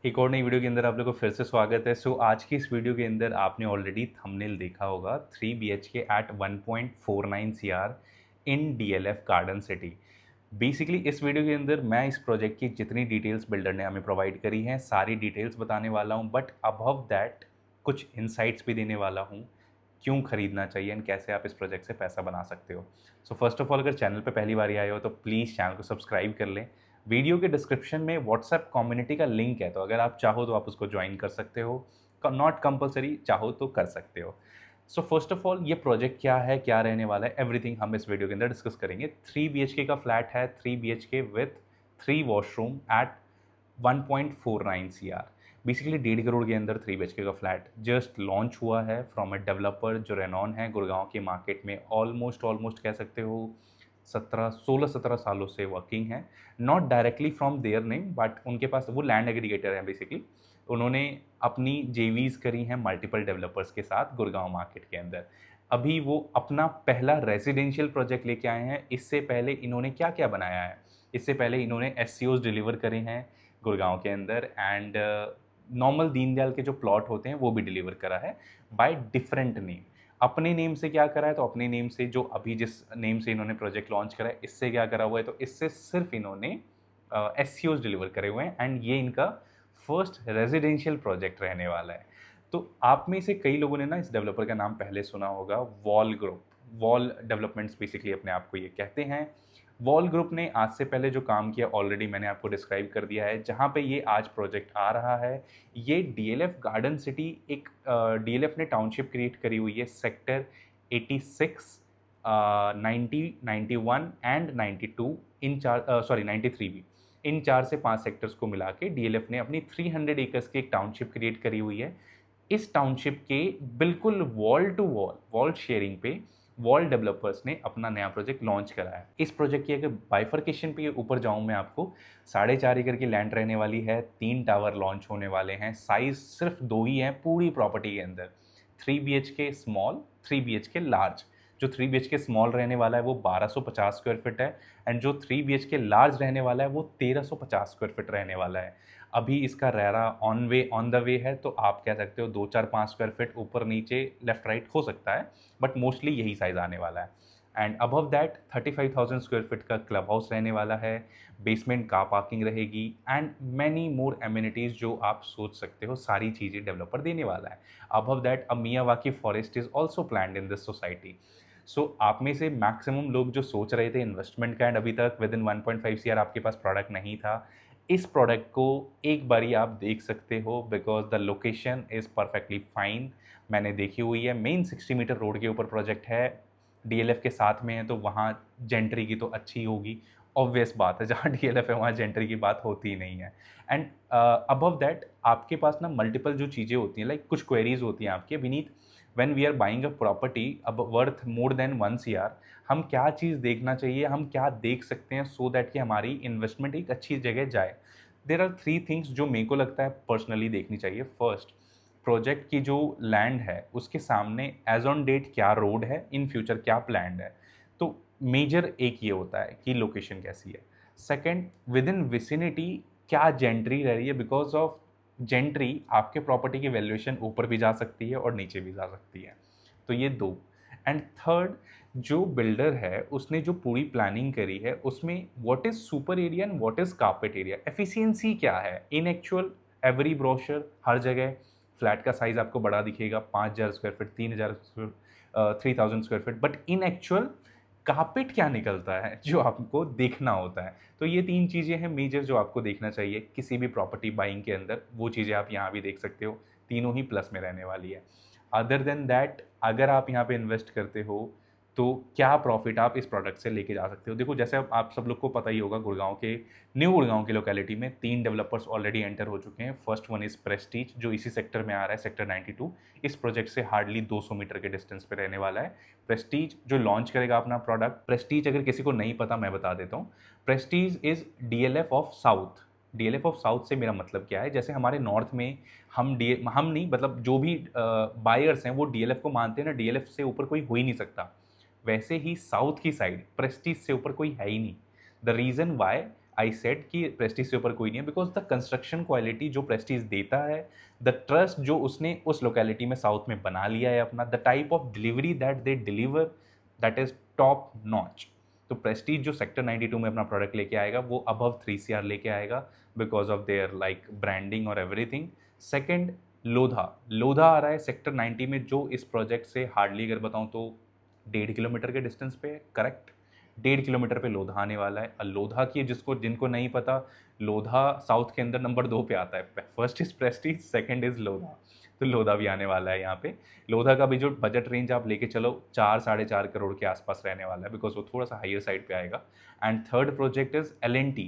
एक और नई वीडियो के अंदर आप लोगों को फिर से स्वागत है। आज की इस वीडियो के अंदर आपने ऑलरेडी थंबनेल देखा होगा 3 BHK एट 1.49 CR इन DLF गार्डन सिटी। बेसिकली इस वीडियो के अंदर मैं इस प्रोजेक्ट की जितनी डिटेल्स बिल्डर ने हमें प्रोवाइड करी हैं सारी डिटेल्स बताने वाला हूं, बट अबव दैट कुछ इंसाइट्स भी देने वाला हूं क्यों खरीदना चाहिए एंड कैसे आप इस प्रोजेक्ट से पैसा बना सकते हो। सो फर्स्ट ऑफ ऑल, अगर चैनल पे पहली बार आए हो तो प्लीज़ चैनल को सब्सक्राइब कर लें। वीडियो के डिस्क्रिप्शन में व्हाट्सएप कम्युनिटी का लिंक है, तो अगर आप चाहो तो आप उसको ज्वाइन कर सकते हो। नॉट कंपलसरी, चाहो तो कर सकते हो। सो फर्स्ट ऑफ ऑल, ये प्रोजेक्ट क्या है, क्या रहने वाला है, एवरीथिंग हम इस वीडियो के अंदर डिस्कस करेंगे। 3 BHK का फ्लैट है, 3 BHK with 3 washroom at 1.49 CR। Basically 1.5 crore के अंदर 3 BHK का फ्लैट जस्ट लॉन्च हुआ है फ्रॉम अ डेवलपर जो रेनॉन है गुड़गांव के मार्केट में। ऑलमोस्ट कह सकते हो 17 सालों से वर्किंग है। Not directly from their name, but उनके पास वो लैंड एग्रीगेटर है। बेसिकली उन्होंने अपनी जेवीज करी हैं मल्टीपल डेवलपर्स के साथ गुड़गांव मार्केट के अंदर। अभी वो अपना पहला रेजिडेंशियल प्रोजेक्ट लेके आए हैं। इससे पहले इन्होंने क्या क्या बनाया है, इससे पहले इन्होंने SCOs डिलीवर करे हैं गुड़गांव के अंदर, एंड नॉर्मल दीनदयाल के जो प्लॉट होते हैं वो भी डिलीवर करा है बाय डिफरेंट नेम। अपने नेम से क्या करा है, तो अपने नेम से जो अभी जिस नेम से इन्होंने प्रोजेक्ट लॉन्च करा है, इससे क्या करा हुआ है, तो इससे सिर्फ इन्होंने SCOs डिलीवर करे हुए हैं एंड ये इनका फर्स्ट रेजिडेंशियल प्रोजेक्ट रहने वाला है। तो आप में से कई लोगों ने ना इस डेवलपर का नाम पहले सुना होगा, wall group. Wall developments basically अपने आप को ये कहते हैं। वॉल ग्रुप ने आज से पहले जो काम किया ऑलरेडी मैंने आपको डिस्क्राइब कर दिया है। जहाँ पे ये आज प्रोजेक्ट आ रहा है, ये DLF गार्डन सिटी, एक DLF ने टाउनशिप क्रिएट करी हुई है सेक्टर 86, 90, 91 एंड 92, इन 93 भी। इन 4 से 5 सेक्टर्स को मिला के DLF ने अपनी 300 एकर्स की एक टाउनशिप क्रिएट करी हुई है। इस टाउनशिप के बिल्कुल wall to wall, wall sharing पे वॉल डेवलपर्स ने अपना नया प्रोजेक्ट लॉन्च करा है। इस प्रोजेक्ट की अगर बाइफर्केशन पे ऊपर जाऊं मैं आपको, 4.5 एकड़ की लैंड रहने वाली है, 3 टावर लॉन्च होने वाले हैं, साइज सिर्फ 2 ही है पूरी प्रॉपर्टी के अंदर। 3 BHK स्मॉल, 3 BHK लार्ज। जो 3 BHK स्मॉल रहने वाला है वो 1250 स्क्वायर फीट है, एंड जो 3 BHK लार्ज रहने वाला है वो 1350 स्क्वायर फीट रहने वाला है। अभी इसका रेरा ऑन द वे है, तो आप कह सकते हो 2, 4, 5 स्क्वायर फीट ऊपर नीचे लेफ्ट राइट हो सकता है, बट मोस्टली यही साइज आने वाला है। And above that 35,000 square feet का क्लब हाउस रहने वाला है, बेसमेंट कार पार्किंग रहेगी, एंड मैनी मोर एम्यूनिटीज़ जो आप सोच सकते हो सारी चीज़ें डेवलपर देने वाला है। Above that a Miyawaki forest is also planned in this society. So आप में से मैक्सिमम लोग जो सोच रहे थे इन्वेस्टमेंट का एंड अभी तक विद इन 1.5 CR आपके पास प्रोडक्ट नहीं था, इस प्रोडक्ट को एक बारी आप देख सकते हो, because the location is perfectly fine. मैंने देखी हुई है, मेन 60 मीटर रोड के ऊपर प्रोजेक्ट है, DLF के साथ में है, तो वहाँ जेंट्री की तो अच्छी होगी। ऑब्वियस बात है, जहाँ DLF है वहाँ जेंट्री की बात होती ही नहीं है। एंड अबव दैट आपके पास ना मल्टीपल जो चीज़ें होती हैं, लाइक कुछ क्वेरीज होती हैं आपके Vineet, when we are buying a property अब वर्थ मोर देन 1 CR, हम क्या चीज़ देखना चाहिए, हम क्या देख सकते हैं सो दैट कि हमारी इन्वेस्टमेंट एक अच्छी जगह जाए। देर आर 3 थिंग्स जो मेरे को लगता है पर्सनली देखनी चाहिए। फर्स्ट, प्रोजेक्ट की जो लैंड है उसके सामने एज ऑन डेट क्या रोड है, इन फ्यूचर क्या प्लान्ड है। तो मेजर एक ये होता है कि लोकेशन कैसी है। सेकंड, विद इन विसिनिटी क्या जेंट्री रह रही है, बिकॉज ऑफ जेंट्री आपके प्रॉपर्टी की वैल्यूएशन ऊपर भी जा सकती है और नीचे भी जा सकती है। तो ये दो। एंड थर्ड, जो बिल्डर है उसने जो पूरी प्लानिंग करी है उसमें what is super area and what is carpet area, efficiency क्या है। इन एक्चुअल एवरी ब्रोशर हर जगह फ्लैट का साइज आपको बड़ा दिखेगा, 5,000 square feet, 3,000 3,000 square feet, but in actual carpet क्या निकलता है जो आपको देखना होता है। तो ये 3 चीज़ें हैं मेजर जो आपको देखना चाहिए किसी भी प्रॉपर्टी बाइंग के अंदर। वो चीज़ें आप यहाँ भी देख सकते हो, तीनों ही प्लस में रहने वाली है। अदर देन दैट, अगर आप यहाँ पे इन्वेस्ट करते हो तो क्या प्रॉफिट आप इस प्रोडक्ट से लेके जा सकते हो। देखो, जैसे अब आप सब लोग को पता ही होगा, गुड़गांव के न्यू गुड़गांव की लोकेलिटी में 3 डेवलपर्स ऑलरेडी एंटर हो चुके हैं। फर्स्ट वन इज प्रेस्टीज जो इसी सेक्टर में आ रहा है, सेक्टर 92। इस प्रोजेक्ट से हार्डली 200 मीटर के डिस्टेंस पे रहने वाला है। प्रेस्टीज जो लॉन्च करेगा अपना प्रोडक्ट। प्रेस्टीज अगर किसी को नहीं पता मैं बता देता हूँ, Prestige is DLF of south. DLF of south से मेरा मतलब क्या है, जैसे हमारे नॉर्थ में हम नहीं, मतलब जो भी बायर्स हैं वो DLF को मानते हैं ना, DLF से ऊपर कोई हो ही नहीं सकता। वैसे ही साउथ की साइड प्रेस्टीज से ऊपर कोई है ही नहीं। The reason why, I said कि प्रेस्टीज से ऊपर कोई नहीं है, बिकॉज द कंस्ट्रक्शन क्वालिटी जो प्रेस्टीज देता है, द ट्रस्ट जो उसने उस लोकेलिटी में साउथ में बना लिया है अपना, the type of delivery that they deliver, that is top notch. तो प्रेस्टीज जो सेक्टर 92 में अपना प्रोडक्ट लेके आएगा वो अबव 3 CR लेके आएगा because of their like branding और एवरीथिंग। सेकेंड, लोधा। लोधा आ रहा है सेक्टर 90 में, जो इस प्रोजेक्ट से हार्डली अगर बताऊँ तो 1.5 किलोमीटर के डिस्टेंस पे है, करेक्ट। 1.5 किलोमीटर पे लोधा आने वाला है। लोधा की जिसको जिनको नहीं पता, लोधा साउथ के अंदर नंबर 2 पे आता है। First is Prestige, second is Lodha. तो लोधा भी आने वाला है यहाँ पे। लोधा का भी जो बजट रेंज आप लेके चलो 4-4.5 करोड़ के आसपास रहने वाला है, बिकॉज वो थोड़ा सा हाइयर साइड पे आएगा। And third project is L&T।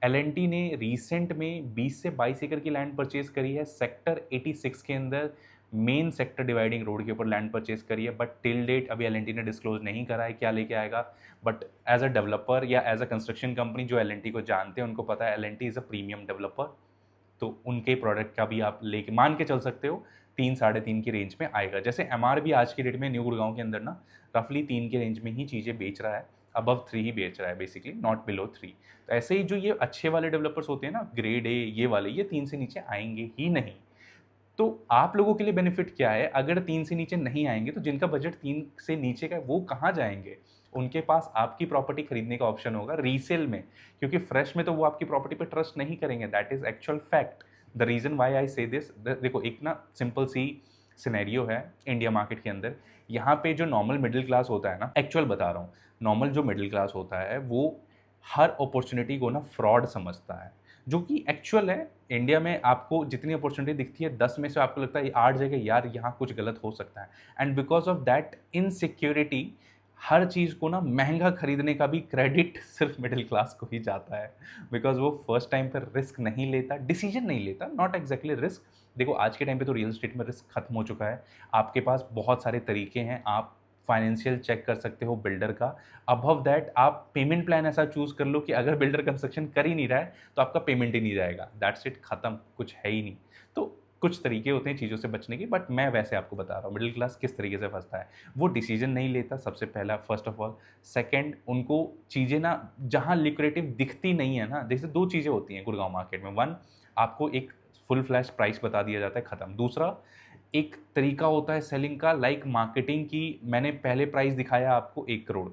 L&T ने रिसेंट में 20 से 22 एकड़ की लैंड परचेज करी है सेक्टर 86 के अंदर, मेन सेक्टर डिवाइडिंग रोड के ऊपर लैंड परचेज करी है। बट टिल डेट अभी L&T ने डिस्क्लोज नहीं करा है क्या लेके आएगा। बट एज अ डेवलपर या एज अ कंस्ट्रक्शन कंपनी जो L&T को जानते हैं उनको पता है L&T is a premium developer. तो उनके प्रोडक्ट का भी आप लेके मान के चल सकते हो 3-3.5 की रेंज में आएगा। जैसे MR भी आज की डेट में न्यू गुड़गांव के अंदर ना रफली 3 के रेंज में ही चीज़ें बेच रहा है, अबव 3 ही बेच रहा है बेसिकली, नॉट बिलो 3। तो ऐसे ही जो ये अच्छे वाले डेवलपर्स होते हैं ना, ग्रेड ए ये वाले, ये 3 से नीचे आएंगे ही नहीं। तो आप लोगों के लिए बेनिफिट क्या है, अगर 3 से नीचे नहीं आएंगे तो जिनका बजट 3 से नीचे का है वो कहाँ जाएंगे? उनके पास आपकी प्रॉपर्टी खरीदने का ऑप्शन होगा रीसेल में, क्योंकि फ्रेश में तो वो आपकी प्रॉपर्टी पे ट्रस्ट नहीं करेंगे। That is actual fact. The reason why I say this, देखो एक ना सिंपल सी सिनेरियो है इंडिया मार्केट के अंदर। यहाँ पे जो नॉर्मल मिडिल क्लास होता है ना, एक्चुअल बता रहा हूँ, नॉर्मल जो मिडिल क्लास होता है वो हर अपॉर्चुनिटी को ना फ्रॉड समझता है, जो कि एक्चुअल है। इंडिया में आपको जितनी अपॉर्चुनिटी दिखती है 10 में से आपको लगता है 8 जगह यार यहाँ कुछ गलत हो सकता है। And because of that insecurity हर चीज़ को ना महंगा खरीदने का भी क्रेडिट सिर्फ मिडिल क्लास को ही जाता है, बिकॉज वो फर्स्ट टाइम पर रिस्क नहीं लेता, डिसीजन नहीं लेता, नॉट एग्जैक्टली रिस्क। देखो आज के टाइम पे तो रियल एस्टेट में रिस्क खत्म हो चुका है। आपके पास बहुत सारे तरीके हैं, आप फाइनेंशियल चेक कर सकते हो बिल्डर का। अबव दैट आप पेमेंट प्लान ऐसा चूज कर लो कि अगर बिल्डर कंस्ट्रक्शन कर ही नहीं रहा है तो आपका पेमेंट ही नहीं जाएगा, दैट्स इट, खत्म, कुछ है ही नहीं। तो कुछ तरीके होते हैं चीज़ों से बचने के, बट मैं वैसे आपको बता रहा हूँ मिडिल क्लास किस तरीके से फंसता है। वो डिसीजन नहीं लेता, सबसे पहला, फर्स्ट ऑफ ऑल। सेकंड, उनको चीज़ें ना जहाँ लिक्रेटिव दिखती नहीं है ना, जैसे दो चीज़ें होती हैं गुड़गांव मार्केट में। वन, आपको एक फुल फ्लैश प्राइस बता दिया जाता है, खत्म। दूसरा, एक तरीका होता है सेलिंग का, लाइक मार्केटिंग की, मैंने पहले प्राइस दिखाया आपको 1 करोड़,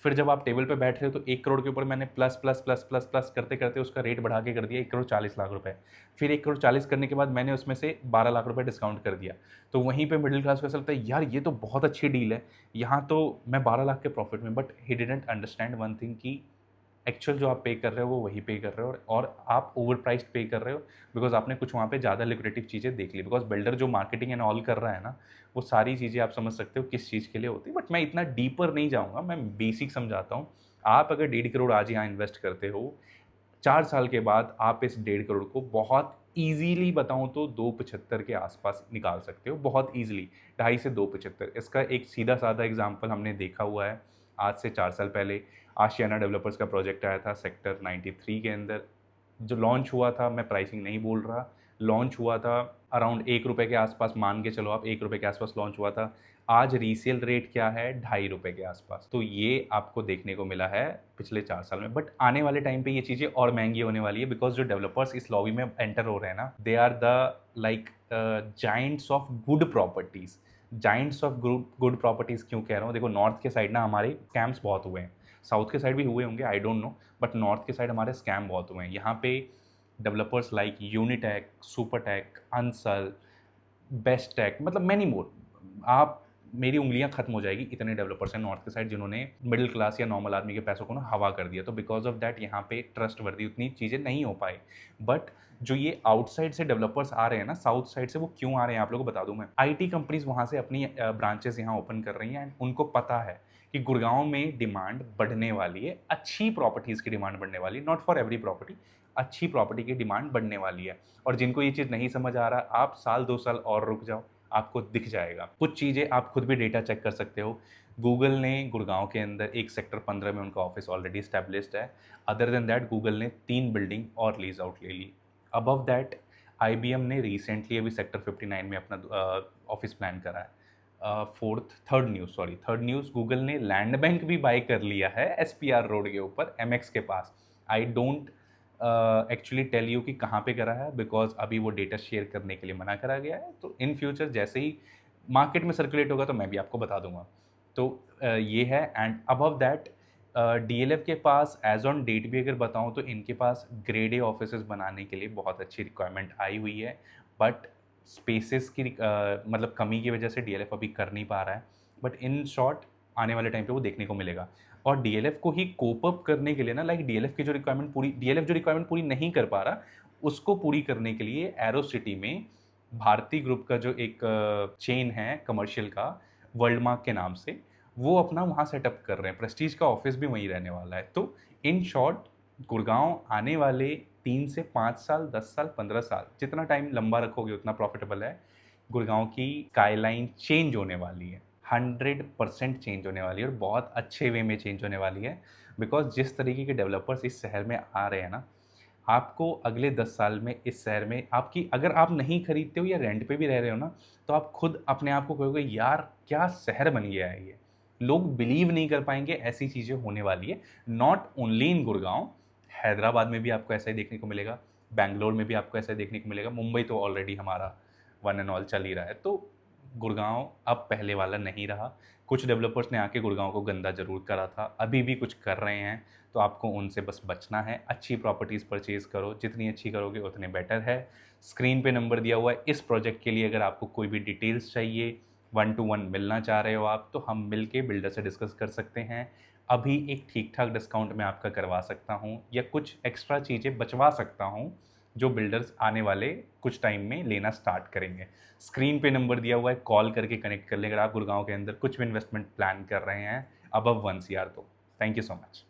फिर जब आप टेबल पे बैठ रहे हो तो 1 करोड़ के ऊपर मैंने plus plus plus plus plus करते करते उसका रेट बढ़ा के कर दिया 1 करोड़ 40 लाख रुपए। फिर 1 करोड़ 40 करने के बाद मैंने उसमें से 12 लाख रुपए डिस्काउंट कर दिया। तो वहीं पे मिडिल क्लास को ऐसा लगता है यार ये तो बहुत अच्छी डील है, यहाँ तो मैं 12 लाख के प्रॉफिट में। But he didn't understand one thing कि एक्चुअल जो आप पे कर रहे हो वो वही पे कर रहे हो, और आप ओवर प्राइस्ड पे कर रहे हो बिकॉज आपने कुछ वहाँ पे ज़्यादा लिक्रेटिव चीज़ें देख ली। बिकॉज बिल्डर जो मार्केटिंग एंड ऑल कर रहा है ना, वो सारी चीज़ें आप समझ सकते हो किस चीज़ के लिए होती है। बट मैं इतना डीपर नहीं जाऊँगा, मैं बेसिक समझाता हूँ। आप अगर 1.5 करोड़ आज यहाँ इन्वेस्ट करते हो, 4 साल के बाद आप इस 1.5 करोड़ को बहुत ईजीली बताऊँ तो 275 के आसपास निकाल सकते हो, बहुत ईजिली, 2.5 से 275। इसका एक सीधा साधा एग्जाम्पल हमने देखा हुआ है आज से 4 साल पहले। आशियाना डेवलपर्स का प्रोजेक्ट आया था सेक्टर 93 के अंदर, जो लॉन्च हुआ था, मैं प्राइसिंग नहीं बोल रहा, लॉन्च हुआ था अराउंड 1 रुपये के आसपास, मान के चलो आप 1 रुपये के आसपास लॉन्च हुआ था। आज रीसेल रेट क्या है, 2.5 रुपये के आसपास। तो ये आपको देखने को मिला है पिछले 4 साल में। बट आने वाले टाइम पे ये चीज़ें और महंगी होने वाली है, बिकॉज जो डेवलपर्स इस लॉबी में एंटर हो रहे हैं ना, they are the like giants of good properties. Giants of good properties क्यों कह रहा हूँ, देखो नॉर्थ के साइड ना हमारे स्कैम्स बहुत हुए हैं, साउथ के साइड भी हुए होंगे, I don't know, but north के साइड हमारे स्कैम बहुत हुए हैं। यहाँ पे developers like Unitech, Supertech, Ansal, Best Tech, मतलब मैनी मोर, आप, मेरी उंगलियां खत्म हो जाएगी, इतने डेवलपर्स हैं नॉर्थ के साइड जिन्होंने मिडिल क्लास या नॉर्मल आदमी के पैसों को ना हवा कर दिया। तो बिकॉज ऑफ दैट यहाँ पे ट्रस्ट वर्दी उतनी चीज़ें नहीं हो पाई। बट जो ये आउटसाइड से डेवलपर्स आ रहे हैं ना, साउथ साइड से, वो क्यों आ रहे हैं आप लोगों को बता दूं मैं। आईटी कंपनीज वहाँ से अपनी ब्रांचेस यहाँ ओपन कर रही हैं, एंड उनको पता है कि गुड़गांव में डिमांड बढ़ने वाली है, अच्छी प्रॉपर्टीज़ की डिमांड बढ़ने वाली है, नॉट फॉर एवरी प्रॉपर्टी, अच्छी प्रॉपर्टी की डिमांड बढ़ने वाली है। और जिनको ये चीज़ नहीं समझ आ रहा, आप साल 2 साल और रुक जाओ, आपको दिख जाएगा। कुछ चीज़ें आप खुद भी डेटा चेक कर सकते हो। गूगल ने गुड़गांव के अंदर एक सेक्टर 15 में उनका ऑफिस ऑलरेडी स्टैब्लिश्ड है। अदर देन दैट गूगल ने 3 बिल्डिंग और लीज आउट ले ली। अबव दैट IBM ने रिसेंटली अभी सेक्टर 59 में अपना ऑफिस प्लान करा है। थर्ड न्यूज़, गूगल ने लैंड बैंक भी बाय कर लिया है SPR रोड के ऊपर MX के पास। I don't actually tell you कि कहाँ पे करा है, बिकॉज अभी वो डेटा शेयर करने के लिए मना करा गया है। तो इन फ्यूचर जैसे ही मार्केट में सर्कुलेट होगा तो मैं भी आपको बता दूंगा। तो ये है। एंड अबव दैट डीएलएफ के पास एज ऑन डेट भी अगर बताऊं तो इनके पास ग्रेड ए ऑफिसेज बनाने के लिए बहुत अच्छी रिक्वायरमेंट आई हुई है, बट स्पेसेस की मतलब कमी की वजह से डीएलएफ अभी कर नहीं पा रहा है। बट इन शॉर्ट आने वाले टाइम पे वो देखने को मिलेगा। और डीएलएफ को ही कोप अप करने के लिए ना, लाइक डीएलएफ की जो रिक्वायरमेंट पूरी, डीएलएफ जो रिक्वायरमेंट पूरी नहीं कर पा रहा, उसको पूरी करने के लिए एरो सिटी में भारती ग्रुप का जो एक चेन है कमर्शियल का, वर्ल्ड मार्क के नाम से, वो अपना वहाँ सेटअप कर रहे हैं। प्रेस्टीज का ऑफिस भी वहीं रहने वाला है। तो इन शॉर्ट गुड़गांव आने वाले 3 से 5 साल, 10 साल, 15 साल, जितना टाइम लंबा रखोगे उतना प्रॉफिटेबल है। गुड़गांव की स्काईलाइन चेंज होने वाली है, 100% चेंज होने वाली है, और बहुत अच्छे वे में चेंज होने वाली है। बिकॉज जिस तरीके के डेवलपर्स इस शहर में आ रहे हैं ना, आपको अगले 10 साल में इस शहर में आपकी, अगर आप नहीं खरीदते हो या रेंट पे भी रह रहे हो ना, तो आप खुद अपने आप को कहोगे यार क्या शहर बन गया है ये। लोग बिलीव नहीं कर पाएंगे, ऐसी चीज़ें होने वाली है। Not only in Gurgaon, Hyderabad में भी आपको ऐसा ही देखने को मिलेगा, बैंगलोर में भी आपको ऐसा ही देखने को मिलेगा, मुंबई तो ऑलरेडी हमारा वन एंड ऑल चल ही रहा है। तो गुड़गांव अब पहले वाला नहीं रहा। कुछ डेवलपर्स ने आके गुड़गांव को गंदा जरूर करा था, अभी भी कुछ कर रहे हैं, तो आपको उनसे बस बचना है। अच्छी प्रॉपर्टीज़ परचेज़ करो, जितनी अच्छी करोगे उतने बेटर है। स्क्रीन पे नंबर दिया हुआ है इस प्रोजेक्ट के लिए, अगर आपको कोई भी डिटेल्स चाहिए, 1 to 1 मिलना चाह रहे हो आप, तो हम मिल के बिल्डर से डिस्कस कर सकते हैं। अभी एक ठीक ठाक डिस्काउंट मैं आपका करवा सकता हूँ, या कुछ एक्स्ट्रा चीज़ें बचवा सकता हूँ जो बिल्डर्स आने वाले कुछ टाइम में लेना स्टार्ट करेंगे। स्क्रीन पे नंबर दिया हुआ है, कॉल करके कनेक्ट कर लें अगर आप गुड़गांव के अंदर कुछ भी इन्वेस्टमेंट प्लान कर रहे हैं अबव 1 CR तो। Thank you so much.